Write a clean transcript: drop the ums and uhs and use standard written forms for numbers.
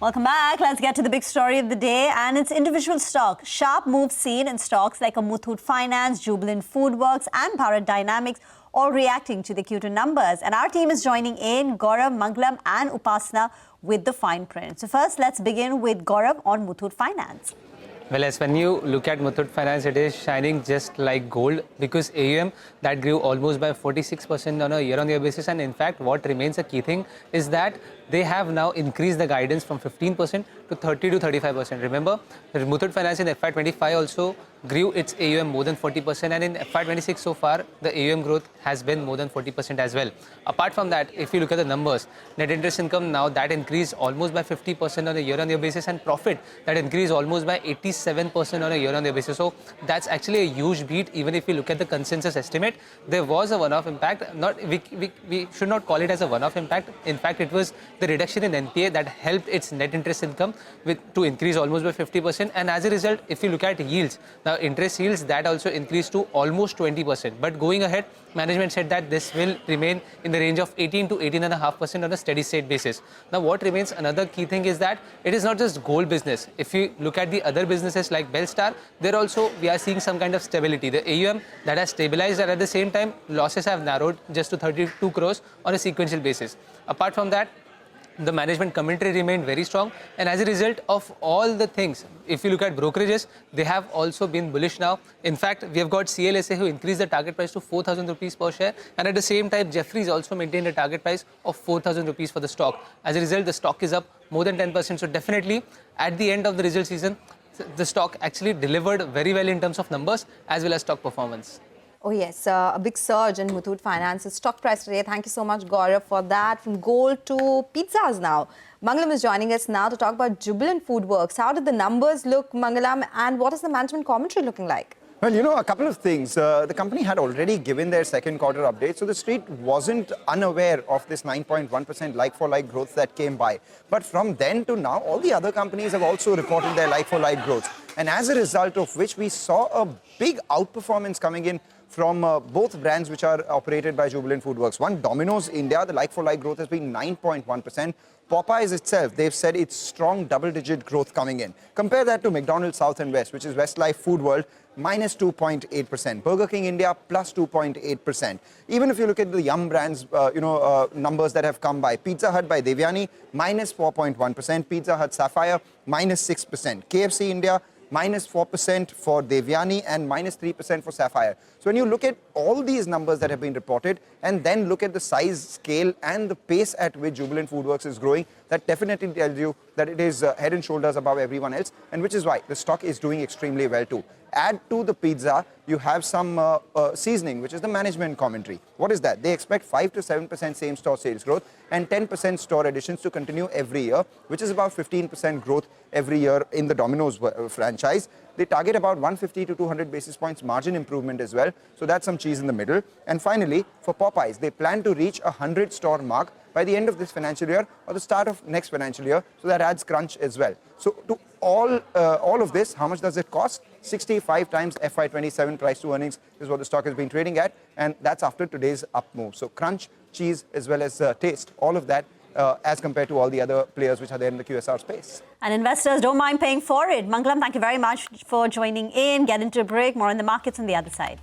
Welcome back. Let's get to the big story of the day and its individual stock. Sharp moves seen in stocks like Muthoot Finance, Jubilant Food and Bharat Dynamics, all reacting to the Q2 numbers. And our team is joining in, Gaurav, Mangalam and Upasana with the fine print. So first, let's begin with Gaurav on Muthoot Finance. Well, as when you look at Muthoot Finance, it is shining just like gold because AUM that grew almost by 46% on a year-on-year basis. And in fact, what remains a key thing is that they have now increased the guidance from 15% to 30 to 35%. Remember, Muthoot Finance in FY25 also grew its AUM more than 40%, and in FY26 so far, the AUM growth has been more than 40% as well. Apart from that, if you look at the numbers, net interest income now that increased almost by 50% on a year-on-year basis, and profit that increased almost by 87% on a year-on-year basis. So that's actually a huge beat. Even if you look at the consensus estimate, there was a one-off impact. We should not call it as a one-off impact. In fact, it was the reduction in NPA that helped its net interest income to increase almost by 50%. And as a result, if you look at yields, now interest yields that also increased to almost 20%. But going ahead, management said that this will remain in the range of 18 to 18.5% on a steady state basis. Now, what remains another key thing is that it is not just gold business. If you look at the other businesses like Belstar, there also we are seeing some kind of stability. The AUM that has stabilized, and at the same time, losses have narrowed just to 32 crores on a sequential basis. Apart from that, the management commentary remained very strong, and as a result of all the things, if you look at brokerages, they have also been bullish now. In fact, we have got CLSA who increased the target price to 4,000 rupees per share, and at the same time, Jefferies also maintained a target price of 4,000 rupees for the stock. As a result, the stock is up more than 10%. So definitely, at the end of the result season, the stock actually delivered very well in terms of numbers as well as stock performance. Oh yes, a big surge in Muthoot Finance's stock price today. Thank you so much, Gaurav, for that. From gold to pizzas now. Mangalam is joining us now to talk about Jubilant Food. How did the numbers look, Mangalam, and what is the management commentary looking like? Well, you know, a couple of things. The company had already given their second quarter update, so the street wasn't unaware of this 9.1% like-for-like growth that came by. But from then to now, all the other companies have also reported their like-for-like growth. And as a result of which, we saw a big outperformance coming in from both brands which are operated by Jubilant Foodworks. One, Domino's India, the like-for-like growth has been 9.1%. Popeyes itself, they've said it's strong double-digit growth coming in. Compare that to McDonald's South and West, which is Westlife Food World, minus 2.8%. Burger King India, plus 2.8%. Even if you look at the Yum brands, numbers that have come by. Pizza Hut by Devyani, minus 4.1%. Pizza Hut Sapphire, minus 6%. KFC India, minus 4% for Devyani and minus 3% for Sapphire. So when you look at all these numbers that have been reported and then look at the size, scale and the pace at which Jubilant Foodworks is growing, that definitely tells you that it is head and shoulders above everyone else, and which is why the stock is doing extremely well too. Add to the pizza, you have some seasoning, which is the management commentary. What is that? They expect 5 to 7% same-store sales growth and 10% store additions to continue every year, which is about 15% growth every year in the Domino's franchise. They target about 150 to 200 basis points margin improvement as well. So that's some cheese in the middle. And finally, for Popeyes, they plan to reach a 100-store mark by the end of this financial year or the start of next financial year. So that adds crunch as well. So to all of this, how much does it cost? 65 times FY27 price to earnings is what the stock has been trading at. And that's after today's up move. So crunch, cheese, as well as taste, all of that as compared to all the other players which are there in the QSR space. And investors don't mind paying for it. Mangalam, thank you very much for joining in. Get into a break. More on the markets on the other side.